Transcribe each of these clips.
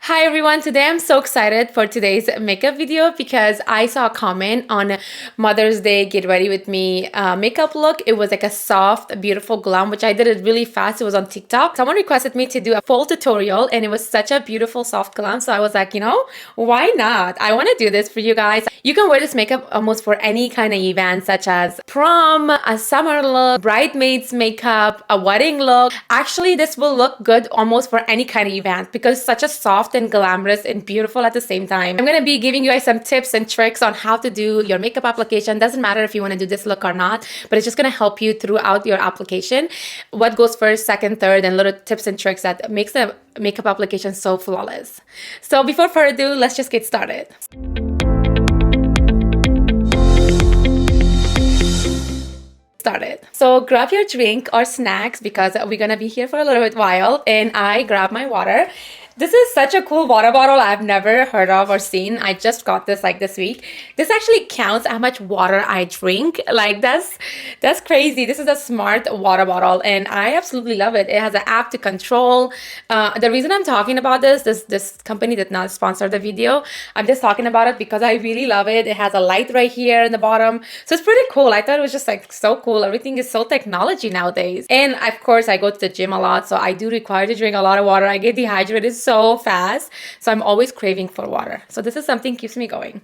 Hi everyone, today I'm so excited for today's makeup video because I saw a comment on Mother's Day get ready with me makeup look. It was like a soft, beautiful glam, which I did it really fast. It was on TikTok. Someone requested me to do a full tutorial and it was such a beautiful soft glam. So I was like, why not? I want to do this for you guys. You can wear this makeup almost for any kind of event such as prom, a summer look, bridesmaids makeup, a wedding look. Actually, this will look good almost for any kind of event because it's such a soft and glamorous and beautiful at the same time. I'm gonna be giving you guys some tips and tricks on how to do your makeup application. Doesn't matter if you want to do this look or not, but it's just gonna help you throughout your application. What goes first, second, third, and little tips and tricks that makes the makeup application so flawless. So before further ado, let's just get started. So grab your drink or snacks because we're gonna be here for a little bit while, and I grab my water. This is such a cool water bottle I've never heard of or seen. I just got this like this week. This actually counts how much water I drink. Like that's crazy. This is a smart water bottle and I absolutely love it. It has an app to control. The reason I'm talking about this company did not sponsor the video. I'm just talking about it because I really love it. It has a light right here in the bottom. So it's pretty cool. I thought it was just like so cool. Everything is so technology nowadays. And of course I go to the gym a lot, so I do require to drink a lot of water. I get dehydrated so fast, so I'm always craving for water. So this is something keeps me going.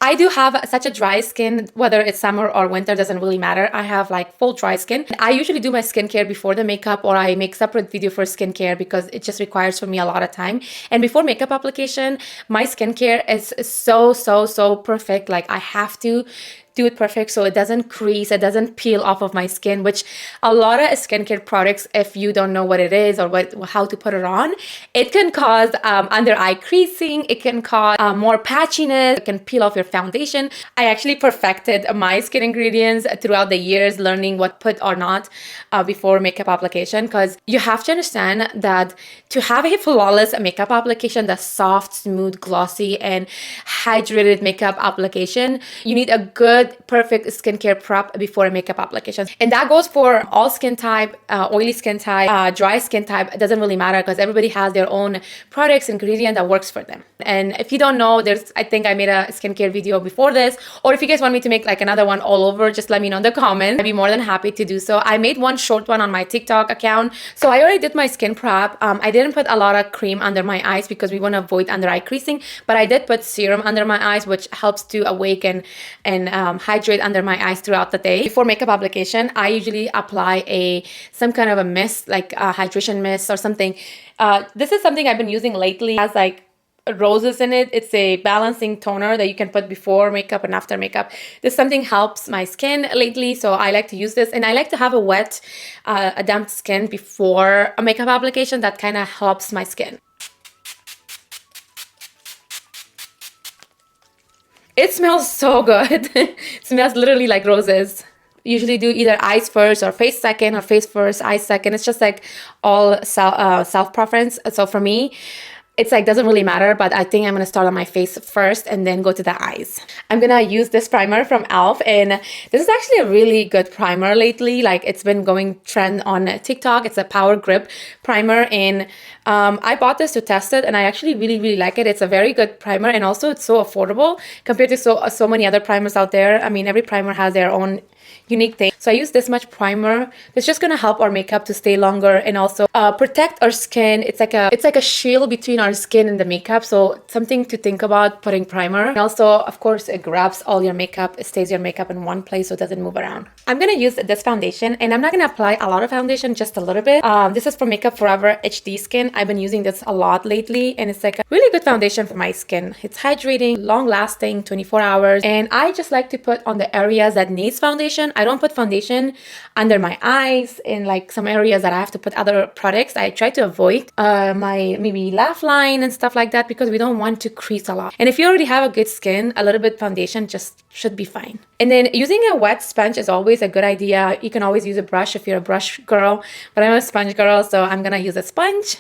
I do have such a dry skin, whether it's summer or winter, doesn't really matter. I have like full dry skin. I usually do my skincare before the makeup, or I make separate video for skincare because it just requires for me a lot of time. And before makeup application, my skincare is so perfect. Like I have to do it perfect so it doesn't crease, it doesn't peel off of my skin, which a lot of skincare products, if you don't know what it is or how to put it on, it can cause under eye creasing, it can cause more patchiness, it can peel off your foundation. I actually perfected my skin ingredients throughout the years, learning what put or not before makeup application, because you have to understand that to have a flawless makeup application, the soft, smooth, glossy, and hydrated makeup application, you need a good perfect skincare prep before a makeup application. And that goes for all skin type, oily skin type, dry skin type. It doesn't really matter because everybody has their own products, ingredient that works for them. And if you don't know, I think I made a skincare video before this, or if you guys want me to make like another one all over, just let me know in the comments. I'd be more than happy to do so. I made one short one on my TikTok account. So I already did my skin prep. I didn't put a lot of cream under my eyes because we want to avoid under eye creasing, but I did put serum under my eyes, which helps to awaken and hydrate under my eyes throughout the day. Before makeup application, I usually apply some kind of a mist, like a hydration mist or something. This is something I've been using lately. It has like roses in it. It's a balancing toner that you can put before makeup and after makeup. This something helps my skin lately, so I like to use this. And I like to have a wet, a damp skin before a makeup application. That kind of helps my skin. It smells so good. It smells literally like roses. Usually do either eyes first or face second, or face first, eyes second. It's just like all self-preference. So for me, it's like doesn't really matter, but I think I'm gonna start on my face first and then go to the eyes. I'm gonna use this primer from e.l.f. and this is actually a really good primer lately. Like it's been going trend on TikTok. It's a Power Grip primer, and I bought this to test it, and I actually really like it. It's a very good primer, and also it's so affordable compared to so many other primers out there. I mean, every primer has their own unique thing. So I use this much primer. It's just gonna help our makeup to stay longer and also protect our skin. It's like a shield between our skin and the makeup. So something to think about putting primer. And also, of course, it grabs all your makeup. It stays your makeup in one place so it doesn't move around. I'm gonna use this foundation, and I'm not gonna apply a lot of foundation, just a little bit. This is for Makeup Forever HD Skin. I've been using this a lot lately, and it's like a really good foundation for my skin. It's hydrating, long lasting, 24 hours. And I just like to put on the areas that needs foundation. I don't put foundation under my eyes in like some areas that I have to put other products. I try to avoid my maybe laugh line and stuff like that because we don't want to crease a lot. And if you already have a good skin, a little bit foundation just should be fine. And then using a wet sponge is always a good idea. You can always use a brush if you're a brush girl, but I'm a sponge girl, so I'm gonna use a sponge.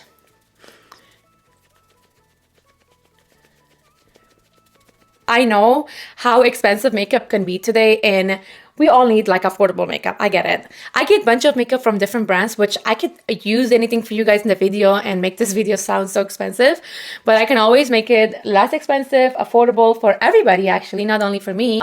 I know how expensive makeup can be today, and We all need like affordable makeup. I get it. I get a bunch of makeup from different brands, which I could use anything for you guys in the video and make this video sound so expensive, but I can always make it less expensive, affordable for everybody, actually, not only for me.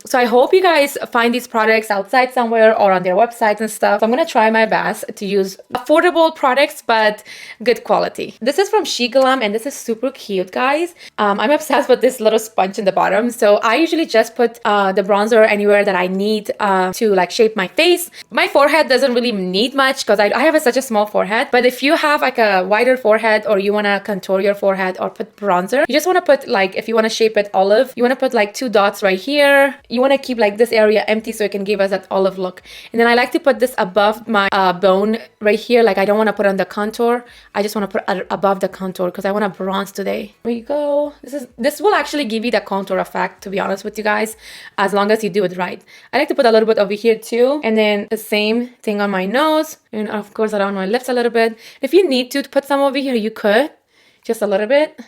So I hope you guys find these products outside somewhere or on their websites and stuff. So I'm gonna try my best to use affordable products, but good quality. This is from Shiglam, and this is super cute, guys. I'm obsessed with this little sponge in the bottom. So I usually just put the bronzer anywhere that I need to like shape my face. My forehead doesn't really need much because I have such a small forehead, but if you have like a wider forehead or you want to contour your forehead or put bronzer, you just want to put like, if you want to shape it olive, you want to put like 2 dots right here. You want to keep like this area empty so it can give us that olive look. And then I like to put this above my bone right here. Like I don't want to put on the contour. I just want to put above the contour because I want to bronze today. There you go. This will actually give you the contour effect, to be honest with you guys, as long as you do it right. I like to put a little bit over here too, and then the same thing on my nose, and of course around my lips a little bit. If you need to put some over here, you could, just a little bit.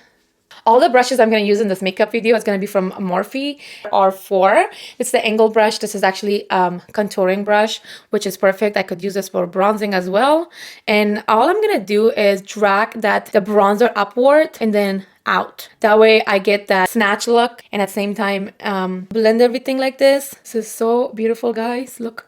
All the brushes I'm going to use in this makeup video is going to be from Morphe R4. It's the angle brush. This is actually contouring brush, which is perfect. I could use this for bronzing as well. And all I'm going to do is drag the bronzer upward and then out. That way I get that snatch look and at the same time blend everything like this. This is so beautiful, guys. Look.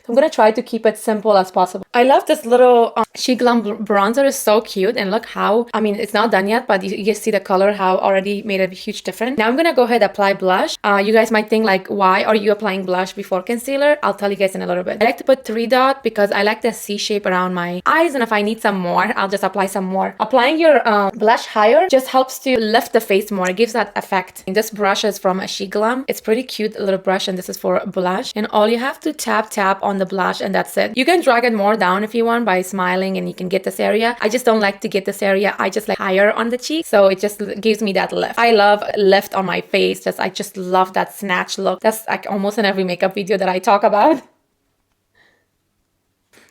I'm gonna try to keep it simple as possible. I love this little Shiglam bronzer. Is so cute, and look how, I mean, it's not done yet, but you see the color, how already made a huge difference. Now I'm gonna go ahead and apply blush. You guys might think like, why are you applying blush before concealer? I'll tell you guys in a little bit. I like to put 3 dots because I like the C shape around my eyes, and if I need some more, I'll just apply some more. Applying your blush higher just helps to lift the face more. It gives that effect. And this brush is from Shiglam. It's pretty cute little brush, and this is for blush. And all you have to tap on the blush, and that's it. You can drag it more down if you want by smiling, and you can get this area. I just don't like to get this area. I just like higher on the cheek, so it just gives me that lift. I love lift on my face. I just love that snatch look. That's like almost in every makeup video that I talk about.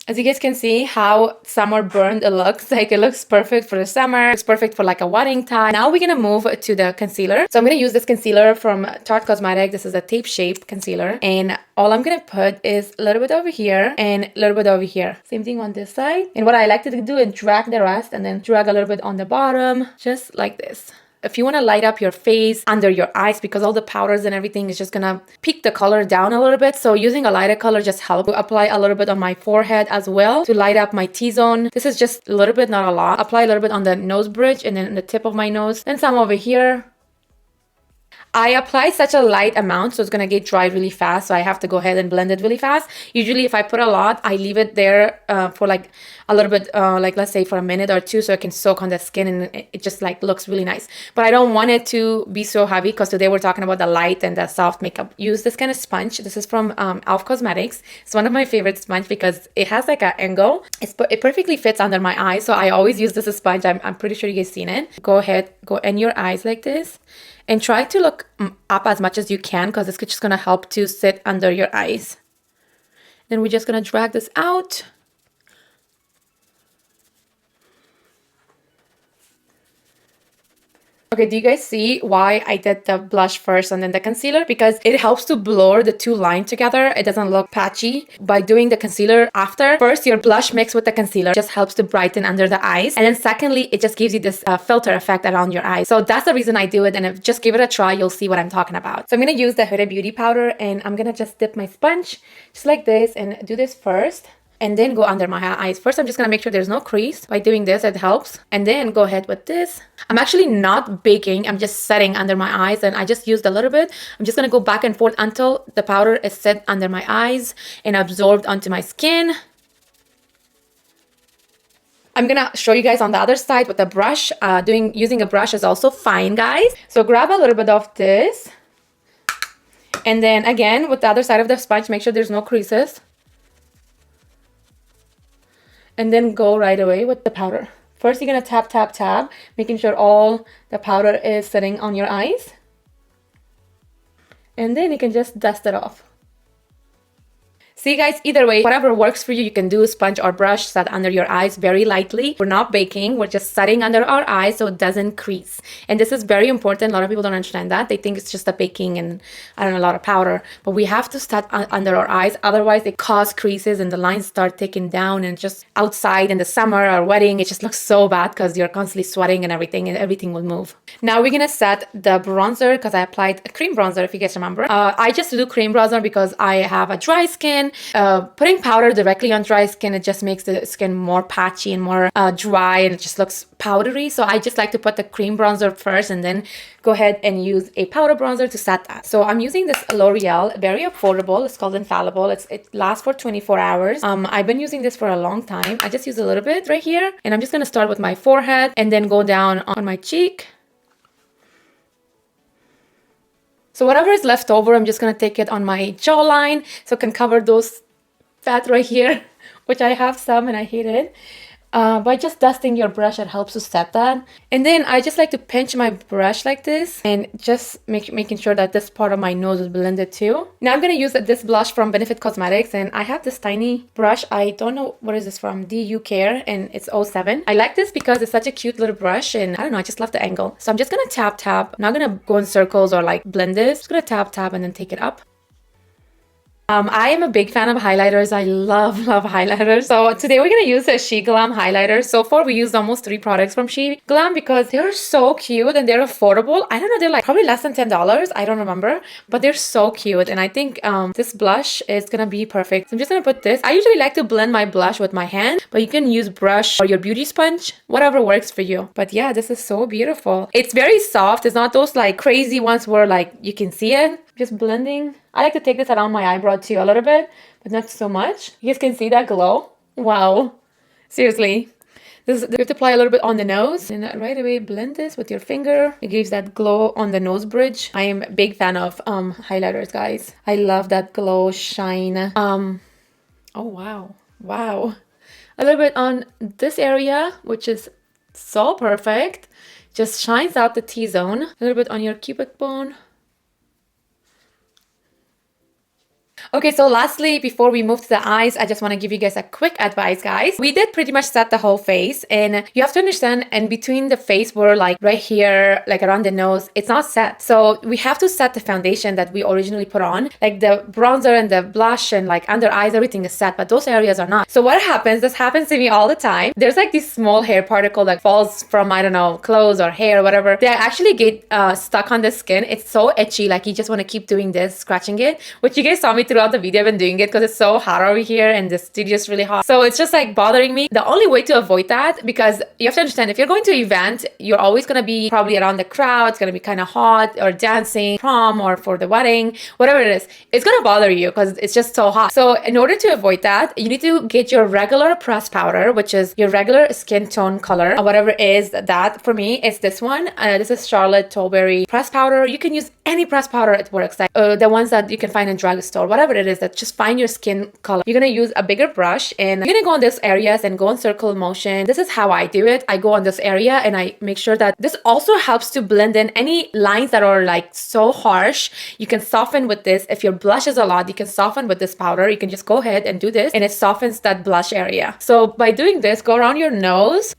As you guys can see how summer burned it looks. Like it looks perfect for the summer. It's perfect for like a wedding time. Now we're gonna move to the concealer. So I'm gonna use this concealer from Tarte Cosmetics. This is a tape shape concealer. And all I'm gonna put is a little bit over here and a little bit over here. Same thing on this side. And what I like to do is drag the rest and then drag a little bit on the bottom, just like this. If you want to light up your face under your eyes, because all the powders and everything is just gonna peak the color down a little bit, so using a lighter color just helps. Apply a little bit on my forehead as well to light up my T-zone. This is just a little bit, not a lot. Apply a little bit on the nose bridge and then the tip of my nose, then some over here. I apply such a light amount, so it's gonna get dry really fast, so I have to go ahead and blend it really fast. Usually if I put a lot, I leave it there for like a little bit, like let's say for a minute or two, so it can soak on the skin and it just like looks really nice. But I don't want it to be so heavy, because today we're talking about the light and the soft makeup. Use this kind of sponge. This is from Elf Cosmetics. It's one of my favorite sponge because it has like an angle. It perfectly fits under my eye, so I always use this sponge. I'm pretty sure you guys seen it. Go ahead, go in your eyes like this. And try to look up as much as you can, because it's just going to help to sit under your eyes. Then we're just going to drag this out. Okay, do you guys see why I did the blush first and then the concealer? Because it helps to blur the two lines together. It doesn't look patchy. By doing the concealer after, first your blush mixed with the concealer just helps to brighten under the eyes. And then secondly, it just gives you this filter effect around your eyes. So that's the reason I do it. And if just give it a try, you'll see what I'm talking about. So I'm going to use the Huda Beauty powder, and I'm going to just dip my sponge just like this and do this first. And then go under my eyes. First, I'm just gonna make sure there's no crease. By doing this, it helps. And then go ahead with this. I'm actually not baking. I'm just setting under my eyes, and I just used a little bit. I'm just gonna go back and forth until the powder is set under my eyes and absorbed onto my skin. I'm gonna show you guys on the other side with the brush. Using a brush is also fine, guys. So grab a little bit of this. And then again, with the other side of the sponge, make sure there's no creases. And then go right away with the powder. First, you're gonna tap, making sure all the powder is sitting on your eyes. And then you can just dust it off. So you guys, either way, whatever works for you, you can do sponge or brush, set under your eyes very lightly. We're not baking, we're just setting under our eyes so it doesn't crease. And this is very important. A lot of people don't understand that. They think it's just a baking and I don't know, a lot of powder, but we have to set under our eyes. Otherwise it causes creases and the lines start taking down, and just outside in the summer or wedding, it just looks so bad because you're constantly sweating and everything will move. Now we're gonna set the bronzer because I applied a cream bronzer, if you guys remember. I just do cream bronzer because I have a dry skin. Putting powder directly on dry skin, it just makes the skin more patchy and more dry, and it just looks powdery. So I just like to put the cream bronzer first and then go ahead and use a powder bronzer to set that. So I'm using this L'Oreal, very affordable. It's called Infallible. It lasts for 24 hours. I've been using this for a long time. I just use a little bit right here, and I'm just gonna start with my forehead and then go down on my cheek. So whatever is left over, I'm just gonna take it on my jawline so I can cover those fat right here, which I have some and I hate it. By just dusting your brush, it helps to set that. And then I just like to pinch my brush like this and just making sure that this part of my nose is blended too. Now I'm going to use this blush from Benefit Cosmetics, and I have this tiny brush. I don't know what is this from, DU Care, and it's 07. I like this because it's such a cute little brush, and I don't know, I just love the angle. So I'm just going to tap. I'm not going to go in circles or like blend this. Just going to tap and then take it up. I am a big fan of highlighters. I love highlighters. So today we're going to use a She Glam highlighter. So far we used almost 3 products from She Glam because they're so cute and they're affordable. I don't know, they're like probably less than $10. I don't remember, but they're so cute. And I think this blush is going to be perfect. So I'm just going to put this. I usually like to blend my blush with my hand, but you can use brush or your beauty sponge, whatever works for you. But yeah, this is so beautiful. It's very soft. It's not those like crazy ones where like you can see it. Just blending. I like to take this around my eyebrow too a little bit, but not so much. You guys can see that glow. Wow. Seriously. You have to apply a little bit on the nose and right away blend this with your finger. It gives that glow on the nose bridge. I am a big fan of highlighters, guys. I love that glow shine. Oh, wow. Wow. A little bit on this area, which is so perfect. Just shines out the T-zone. A little bit on your cubic bone. Okay, so lastly, before we move to the eyes, I just want to give you guys a quick advice, guys. We did pretty much set the whole face, and you have to understand, and between the face, we're like right here, like around the nose, it's not set. So we have to set the foundation that we originally put on, like the bronzer and the blush and like under eyes, everything is set, but those areas are not. So what happens, this happens to me all the time. There's like this small hair particle that falls from, I don't know, clothes or hair or whatever. They actually get stuck on the skin. It's so itchy, like you just want to keep doing this, scratching it, which you guys saw me throughout the video. I've been doing it because it's so hot over here and the studio is really hot, so it's just like bothering me. The only way to avoid that, because you have to understand, if you're going to an event, you're always going to be probably around the crowd. It's going to be kind of hot, or dancing, prom, or for the wedding, whatever it is, it's going to bother you because it's just so hot. So in order to avoid that, you need to get your regular pressed powder, which is your regular skin tone color, or whatever it is. That for me it's this one. This is Charlotte Tilbury pressed powder. You can use any pressed powder, it works, like the ones that you can find in drugstore, whatever it is, that just find your skin color. You're gonna use a bigger brush and you're gonna go on these areas and go in circle motion. This is how I do it. I go on this area and I make sure that this also helps to blend in any lines that are like so harsh. You can soften with this. If your blush is a lot, you can soften with this powder. You can just go ahead and do this and it softens that blush area. So by doing this, go around your nose.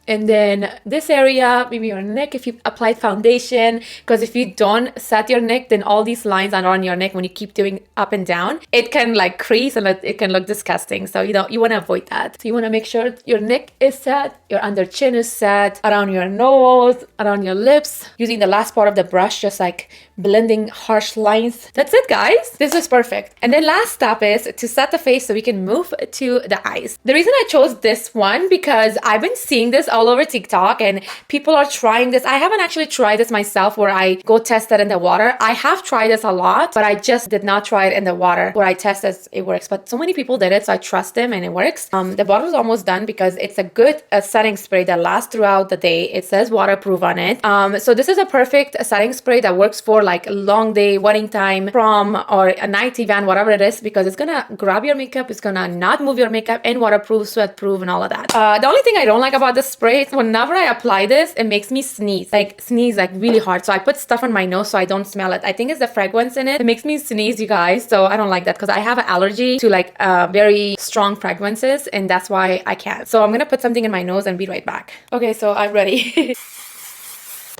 And then this area, maybe your neck if you applied foundation, because if you don't set your neck, then all these lines are on your neck when you keep doing up and down. It can like crease and it can look disgusting. So you want to avoid that. So you want to make sure your neck is set, your under chin is set, around your nose, around your lips, using the last part of the brush, just like blending harsh lines. That's it, guys. This is perfect. And then last step is to set the face so we can move to the eyes. The reason I chose this one, because I've been seeing this all over TikTok and people are trying this. I haven't actually tried this myself where I go test it in the water. I have tried this a lot, but I just did not try it in the water where I tested it works. But so many people did it, so I trust them and it works. The bottle is almost done because it's a good setting spray that lasts throughout the day. It says waterproof on it. So this is a perfect setting spray that works for like a long day, wedding time, prom, or a night event, whatever it is, because it's gonna grab your makeup, it's gonna not move your makeup, and waterproof, sweat proof, and all of that. The only thing I don't like about this spray spray. So whenever I apply this, it makes me sneeze like really hard. So I put stuff on my nose so I don't smell it. I think it's the fragrance in it. It makes me sneeze, you guys. So I don't like that because I have an allergy to like very strong fragrances, and that's why I can't. So I'm gonna put something in my nose and be right back. Okay, so I'm ready.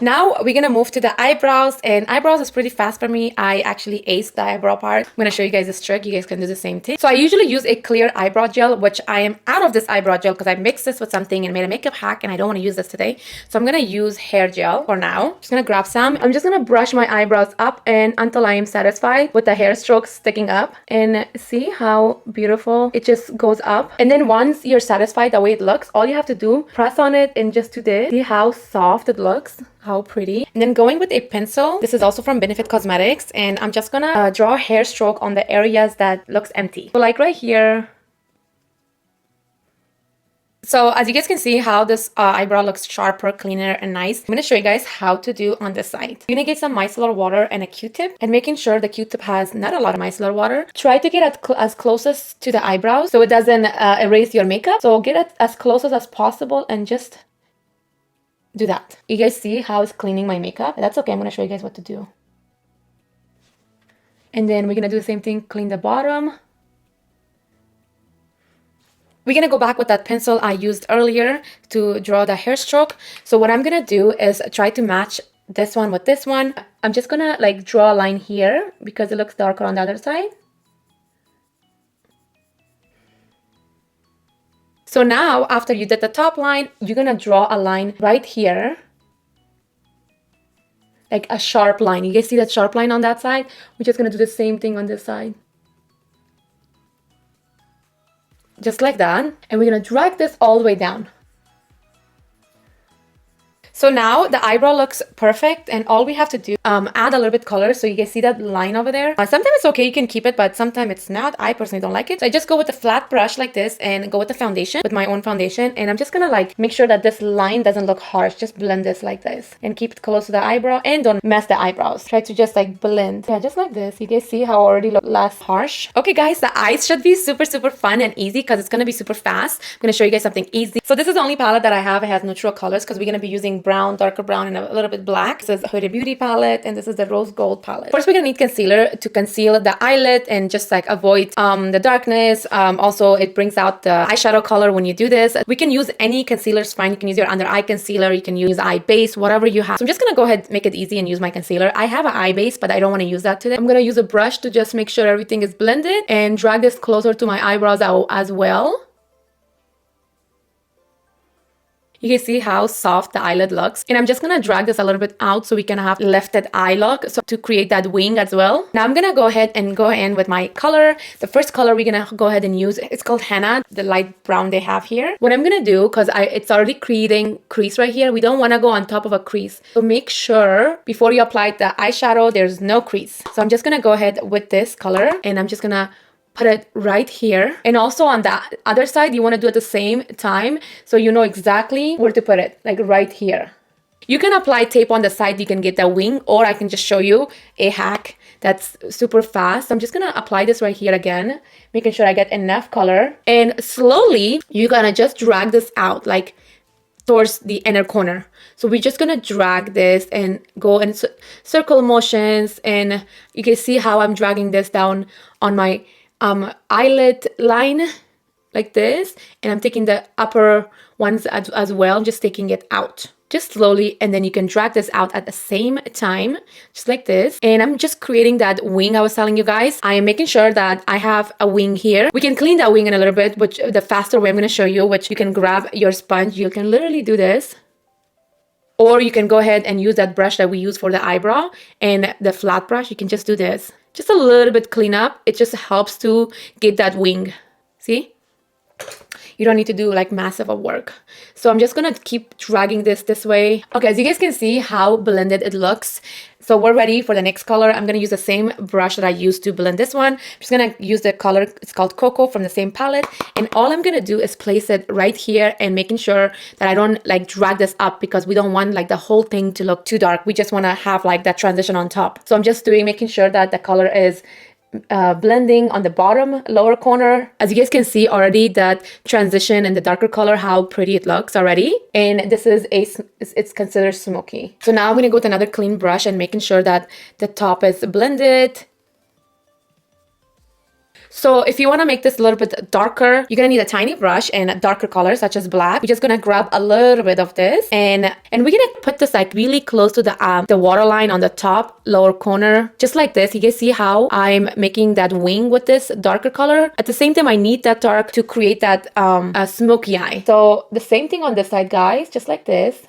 Now we're gonna move to the eyebrows, and eyebrows is pretty fast for me. I actually aced the eyebrow part. I'm gonna show you guys this trick. You guys can do the same thing. So I usually use a clear eyebrow gel, which I am out of this eyebrow gel because I mixed this with something and made a makeup hack, and I don't want to use this today. So I'm gonna use hair gel for now. Just gonna grab some. I'm just gonna brush my eyebrows up and until I am satisfied with the hair strokes sticking up, and see how beautiful it just goes up. And then once you're satisfied the way it looks, all you have to do, press on it and just do this. See how soft it looks? How pretty. And then going with a pencil, this is also from Benefit Cosmetics, and I'm just gonna draw a hair stroke on the areas that looks empty. So like right here. So as you guys can see how this eyebrow looks sharper, cleaner, and nice. I'm gonna show you guys how to do on this side. You're gonna get some micellar water and a Q-tip, and making sure the Q-tip has not a lot of micellar water. Try to get as closest to the eyebrows so it doesn't erase your makeup. So get it as close as possible and just do that. You guys see how it's cleaning my makeup? That's okay. I'm gonna show you guys what to do. And then we're gonna do the same thing, clean the bottom. We're gonna go back with that pencil I used earlier to draw the hair stroke. So what I'm gonna do is try to match this one with this one. I'm just gonna like draw a line here because it looks darker on the other side. So now, after you did the top line, you're gonna draw a line right here. Like a sharp line. You guys see that sharp line on that side? We're just gonna do the same thing on this side. Just like that. And we're gonna drag this all the way down. So now the eyebrow looks perfect, and all we have to do, add a little bit color. So you guys see that line over there? Sometimes it's okay, you can keep it, but sometimes it's not. I personally don't like it. So I just go with a flat brush like this and go with the foundation, with my own foundation. And I'm just gonna like make sure that this line doesn't look harsh. Just blend this like this and keep it close to the eyebrow, and don't mess the eyebrows. Try to just like blend. Yeah, just like this. You guys see how it already look less harsh? Okay guys, the eyes should be super fun and easy because it's gonna be super fast. I'm gonna show you guys something easy. So this is the only palette that I have. It has neutral colors because we're gonna be using brown, darker brown, and a little bit black. This is Huda Beauty palette, and this is the rose gold palette. First, we're gonna need concealer to conceal the eyelid and just like avoid the darkness. Also, it brings out the eyeshadow color when you do this. We can use any concealers, fine. You can use your under eye concealer, you can use eye base, whatever you have. So I'm just gonna go ahead, make it easy, and use my concealer. I have an eye base, but I don't want to use that today. I'm gonna use a brush to just make sure everything is blended and drag this closer to my eyebrows as well. You can see how soft the eyelid looks. And I'm just gonna drag this a little bit out so we can have lifted eye look, so to create that wing as well. Now I'm gonna go ahead and go in with my color. The first color we're gonna go ahead and use, it's called Henna, the light brown they have here. What I'm gonna do, because it's already creating crease right here, we don't wanna go on top of a crease. So make sure before you apply the eyeshadow, there's no crease. So I'm just gonna go ahead with this color, and I'm just gonna put it right here. And also on the other side, you want to do it at the same time so you know exactly where to put it, like right here. You can apply tape on the side, you can get the wing, or I can just show you a hack that's super fast. I'm just gonna apply this right here again, making sure I get enough color. And slowly, you're gonna just drag this out, like towards the inner corner. So we're just gonna drag this and go in circle motions, and you can see how I'm dragging this down on my eyelid line like this, and I'm taking the upper ones as well, just taking it out just slowly, and then you can drag this out at the same time, just like this. And I'm just creating that wing I was telling you guys. I am making sure that I have a wing here. We can clean that wing in a little bit, which the faster way I'm going to show you, which you can grab your sponge. You can literally do this, or you can go ahead and use that brush that we use for the eyebrow, and the flat brush, you can just do this. Just a little bit clean up. It just helps to get that wing. See? You don't need to do like massive of work. So I'm just gonna keep dragging this way. Okay, as you guys can see how blended it looks. So we're ready for the next color. I'm gonna use the same brush that I used to blend this one. I'm just gonna use the color, it's called Cocoa, from the same palette. And all I'm gonna do is place it right here and making sure that I don't like drag this up, because we don't want like the whole thing to look too dark. We just wanna have like that transition on top. So I'm just making sure that the color is blending on the bottom lower corner. As you guys can see already, that transition and the darker color, how pretty it looks already. And this is it's considered smoky. So now I'm gonna go with another clean brush and making sure that the top is blended. So if you want to make this a little bit darker, you're gonna need a tiny brush and a darker color such as black. We're just gonna grab a little bit of this and we're gonna put this like really close to the waterline on the top lower corner, just like this. You guys see how I'm making that wing with this darker color. At the same time, I need that dark to create that smoky eye. So the same thing on this side, guys, just like this.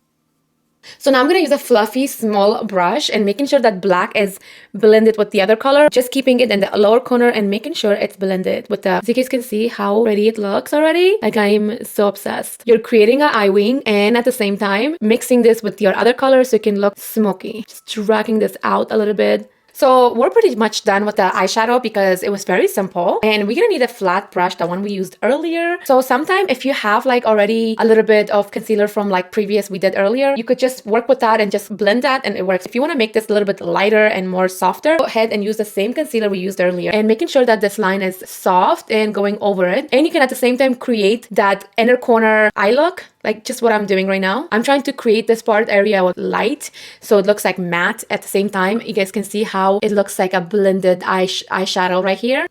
So now I'm going to use a fluffy small brush and making sure that black is blended with the other color. Just keeping it in the lower corner and making sure it's blended with the... So you guys can see how pretty it looks already. Like, I'm so obsessed. You're creating an eye wing and at the same time mixing this with your other color so it can look smoky. Just dragging this out a little bit. So we're pretty much done with the eyeshadow because it was very simple. And we're gonna need a flat brush, the one we used earlier. So sometime if you have like already a little bit of concealer from like previous we did earlier, you could just work with that and just blend that and it works. If you wanna make this a little bit lighter and more softer, go ahead and use the same concealer we used earlier and making sure that this line is soft and going over it. And you can at the same time create that inner corner eye look. Like just what I'm doing right now. I'm trying to create this part area with light so it looks like matte at the same time. You guys can see how it looks like a blended eyeshadow right here.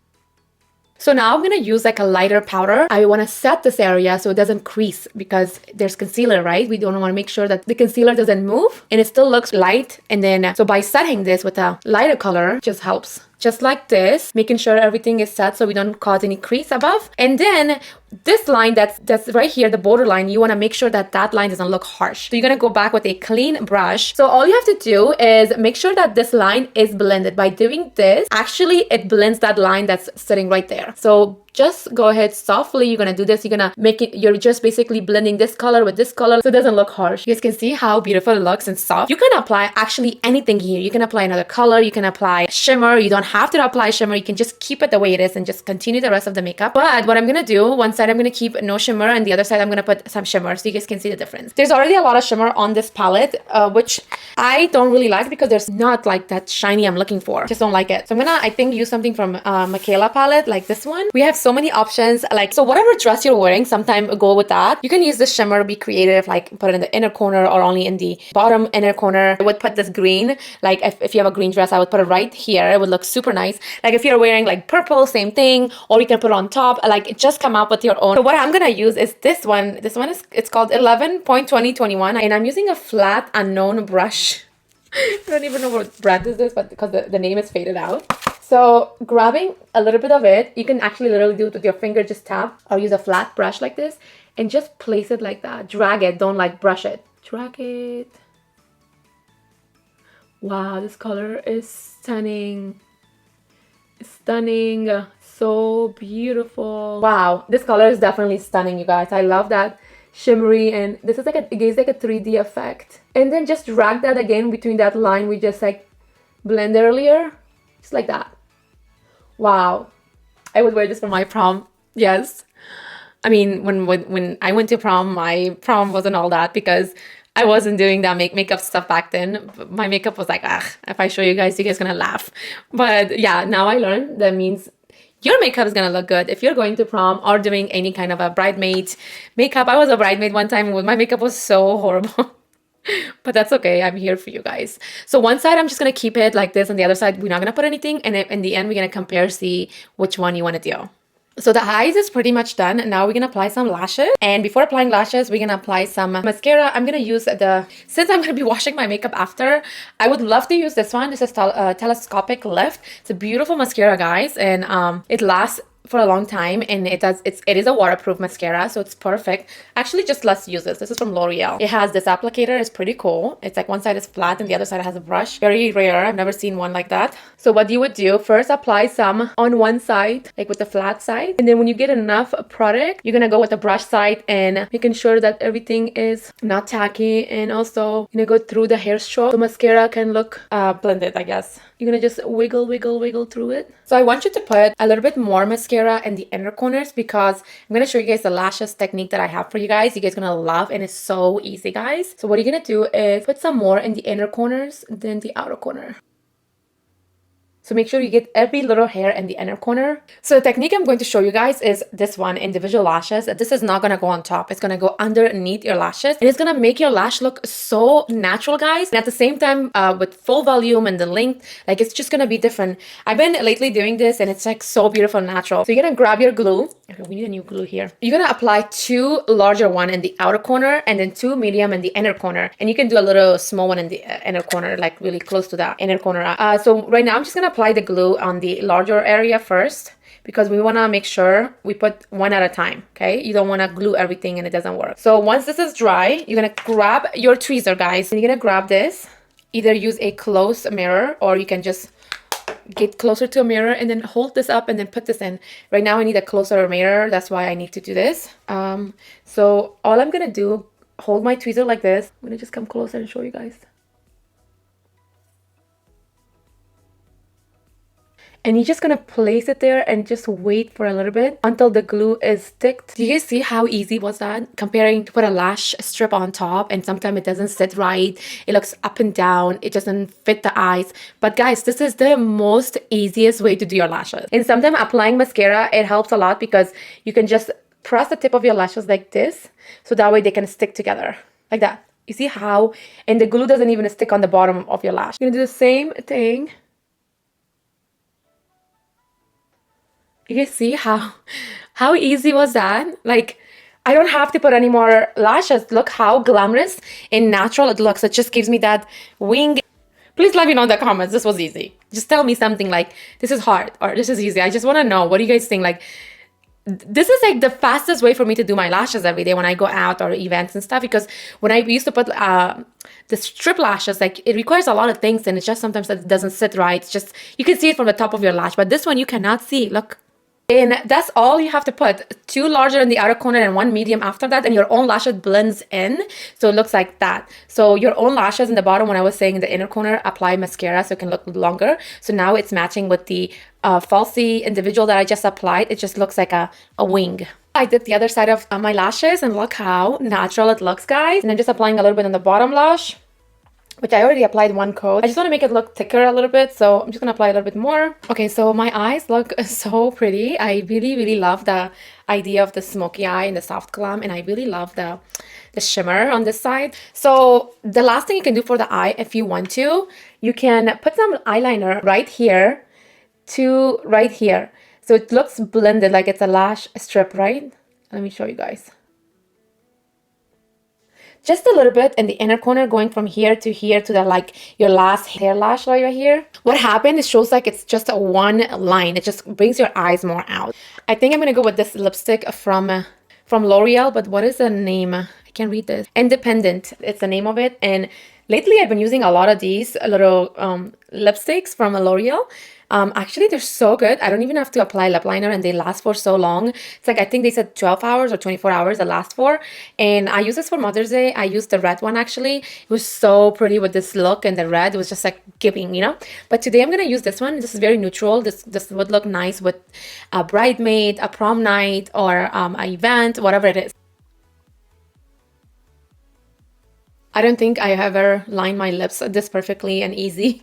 So now I'm going to use like a lighter powder. I want to set this area so it doesn't crease because there's concealer, right? We don't want to make sure that the concealer doesn't move and it still looks light. And then, so by setting this with a lighter color, just helps. Just like this, making sure everything is set so we don't cause any crease above. And then this line that's right here, the borderline, you want to make sure that that line doesn't look harsh. So you're going to go back with a clean brush. So all you have to do is make sure that this line is blended. By doing this, actually it blends that line that's sitting right there. So just go ahead softly. You're going to do this. You're going to make it, you're just basically blending this color with this color so it doesn't look harsh. You guys can see how beautiful it looks and soft. You can apply actually anything here. You can apply another color. You can apply shimmer. You don't have to apply shimmer. You can just keep it the way it is and just continue the rest of the makeup. But what I'm going to do, one side I'm going to keep no shimmer and the other side I'm going to put some shimmer so you guys can see the difference. There's already a lot of shimmer on this palette, which I don't really like because there's not like that shiny I'm looking for. Just don't like it. So I'm going to, I think, use something from Michaela palette like this one. We have so many options. Like, so whatever dress you're wearing, sometime go with that. You can use this shimmer, be creative, like put it in the inner corner or only in the bottom inner corner. I would put this green, like if you have a green dress, I would put it right here. It would look super nice. Like if you're wearing like purple, same thing, or you can put it on top, like just come up with your own. So what I'm gonna use is this one. This one is, it's called 11.2021 and I'm using a flat unknown brush. I don't even know what brand is this, but because the name is faded out. So grabbing a little bit of it, you can actually literally do it with your finger, just tap or use a flat brush like this and just place it like that. Drag it, don't like brush it. Drag it. Wow, this color is stunning. Stunning. So beautiful. Wow, this color is definitely stunning, you guys. I love that shimmery and this is like it gives like a 3D effect. And then just drag that again between that line we just like blended earlier. Just like that. Wow. I would wear this for my prom. Yes. I mean, when I went to prom, my prom wasn't all that because I wasn't doing that makeup stuff back then. My makeup was like, if I show you guys gonna laugh. But yeah, now I learned that means your makeup is gonna look good if you're going to prom or doing any kind of a bridesmaid makeup. I was a bridesmaid one time and my makeup was so horrible. But that's okay. I'm here for you guys. So one side, I'm just going to keep it like this. And the other side, we're not going to put anything. And in the end, we're going to compare, see which one you want to do. So the eyes is pretty much done. Now we're going to apply some lashes. And before applying lashes, we're going to apply some mascara. I'm going to use since I'm going to be washing my makeup after, I would love to use this one. This is Telescopic Lift. It's a beautiful mascara, guys. And it lasts for a long time and it is a waterproof mascara, so it's perfect. Actually, just let's use this. This is from L'Oreal. It has this applicator. It's pretty cool. It's like one side is flat and the other side has a brush. Very rare. I've never seen one like that. So what you would do, first apply some on one side, like with the flat side, and then when you get enough product, you're gonna go with the brush side and making sure that everything is not tacky, and also you're gonna go through the hair stroke so mascara can look blended, I guess. You're gonna just wiggle through it. So I want you to put a little bit more mascara in the inner corners because I'm gonna show you guys the lashes technique that I have for you guys. You guys are gonna love, and it's so easy, guys. So what you're gonna do is put some more in the inner corners than the outer corner. So make sure you get every little hair in the inner corner. So the technique I'm going to show you guys is this one, individual lashes. This is not gonna go on top. It's gonna go underneath your lashes. And it's gonna make your lash look so natural, guys. And at the same time, with full volume and the length, like it's just gonna be different. I've been lately doing this and it's like so beautiful and natural. So you're gonna grab your glue. Okay, we need a new glue here. You're gonna apply 2 larger one in the outer corner and then 2 medium in the inner corner. And you can do a little small one in the inner corner, like really close to that inner corner. So right now I'm just gonna apply the glue on the larger area first, because we want to make sure we put one at a time. Okay, you don't want to glue everything and it doesn't work. So once this is dry, you're gonna grab your tweezer, guys, and you're gonna grab this. Either use a close mirror or you can just get closer to a mirror and then hold this up and then put this in. Right now I need a closer mirror, that's why I need to do this. So all I'm gonna do, hold my tweezer like this. I'm gonna just come closer and show you guys. And you're just gonna place it there and just wait for a little bit until the glue is sticked. Do you guys see how easy was that? Comparing to put a lash strip on top and sometimes it doesn't sit right. It looks up and down. It doesn't fit the eyes. But guys, this is the most easiest way to do your lashes. And sometimes applying mascara, it helps a lot because you can just press the tip of your lashes like this. So that way they can stick together like that. You see how? And the glue doesn't even stick on the bottom of your lash. You're gonna do the same thing. You guys see how easy was that? Like, I don't have to put any more lashes. Look how glamorous and natural it looks. It just gives me that wing. Please let me know in the comments. This was easy. Just tell me something like, this is hard or this is easy. I just want to know, what do you guys think? Like, this is like the fastest way for me to do my lashes every day when I go out or events and stuff, because when I used to put the strip lashes, like it requires a lot of things and it's just sometimes it doesn't sit right. It's just, you can see it from the top of your lash, but this one you cannot see. Look. And that's all you have to put. 2 larger in the outer corner and 1 medium after that, and your own lashes blends in, so it looks like that. So your own lashes in the bottom, when I was saying in the inner corner, apply mascara so it can look longer. So now it's matching with the falsy individual that I just applied. It just looks like a wing. I did the other side of my lashes and look how natural it looks, guys. And I'm just applying a little bit on the bottom lash, which I already applied 1 coat. I just want to make it look thicker a little bit, so I'm just gonna apply a little bit more. Okay, so my eyes look so pretty. I really love the idea of the smoky eye and the soft glam, and I really love the shimmer on this side. So the last thing you can do for the eye, if you want to, you can put some eyeliner right here to right here. So it looks blended, like it's a lash strip, right? Let me show you guys. Just a little bit in the inner corner, going from here to the like your last hair lash right here. What happened, it shows like it's just a one line. It just brings your eyes more out. I think I'm gonna go with this lipstick from L'Oreal, but what is the name? I can't read this. Independent, it's the name of it. And lately I've been using a lot of these little lipsticks from L'Oreal. Actually, they're so good. I don't even have to apply lip liner and they last for so long. It's like, I think they said 12 hours or 24 hours they last for. And I use this for Mother's Day. I used the red one actually. It was so pretty with this look, and the red, it was just like giving, you know. But today I'm going to use this one. This is very neutral. This would look nice with a bridesmaid, a prom night, or an event, whatever it is. I don't think I ever lined my lips this perfectly and easy.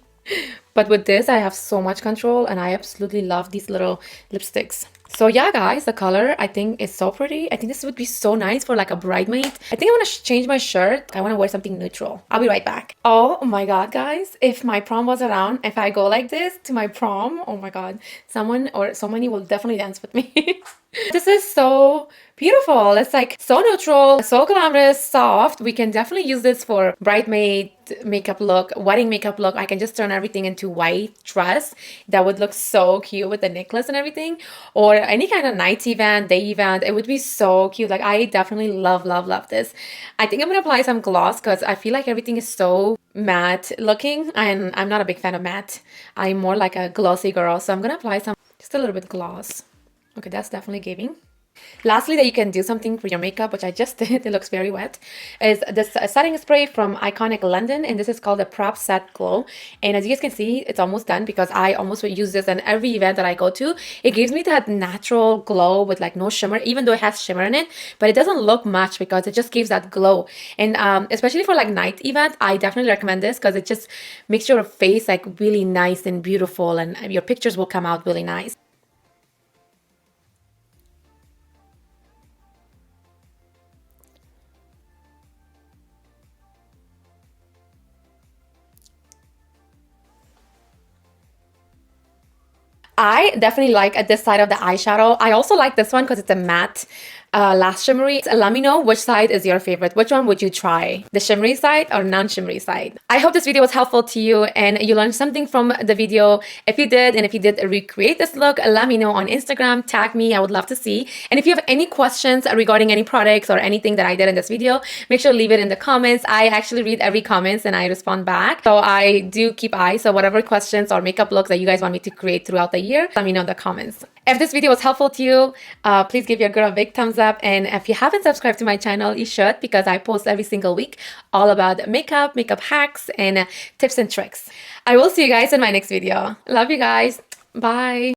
But with this, I have so much control, and I absolutely love these little lipsticks. So yeah, guys, the color I think is so pretty. I think this would be so nice for like a bridesmaid. I think I want to change my shirt. I want to wear something neutral. I'll be right back. Oh my god, guys, if my prom was around, if I go like this to my prom, oh my god, someone or so many will definitely dance with me. This is so beautiful. It's like so neutral, so glamorous, soft. We can definitely use this for bridesmaid makeup look, wedding makeup look. I can just turn everything into white dress. That would look so cute with the necklace and everything. Or any kind of night event, day event. It would be so cute. Like, I definitely love this. I think I'm gonna apply some gloss because I feel like everything is so matte looking, and I'm not a big fan of matte. I'm more like a glossy girl, so I'm gonna apply some, just a little bit gloss. Okay, that's definitely giving. Lastly, that you can do something for your makeup, which I just did, it looks very wet, is this setting spray from Iconic London, and this is called the Prop Set Glow. And as you guys can see, it's almost done because I almost would use this in every event that I go to. It gives me that natural glow with like no shimmer, even though it has shimmer in it, but it doesn't look much because it just gives that glow. And especially for like night event, I definitely recommend this because it just makes your face like really nice and beautiful, and your pictures will come out really nice. I definitely like this side of the eyeshadow. I also like this one because it's a matte last shimmery. Let me know which side is your favorite. Which one would you try? The shimmery side or non-shimmery side? I hope this video was helpful to you and you learned something from the video. If you did, and if you did recreate this look, let me know on Instagram. Tag me. I would love to see. And if you have any questions regarding any products or anything that I did in this video, make sure to leave it in the comments. I actually read every comments and I respond back. So I do keep eyes. So whatever questions or makeup looks that you guys want me to create throughout the year, let me know in the comments. If this video was helpful to you, please give your girl a big thumbs up. And if you haven't subscribed to my channel, you should, because I post every single week all about makeup, makeup hacks, and tips and tricks. I will see you guys in my next video. Love you guys. Bye.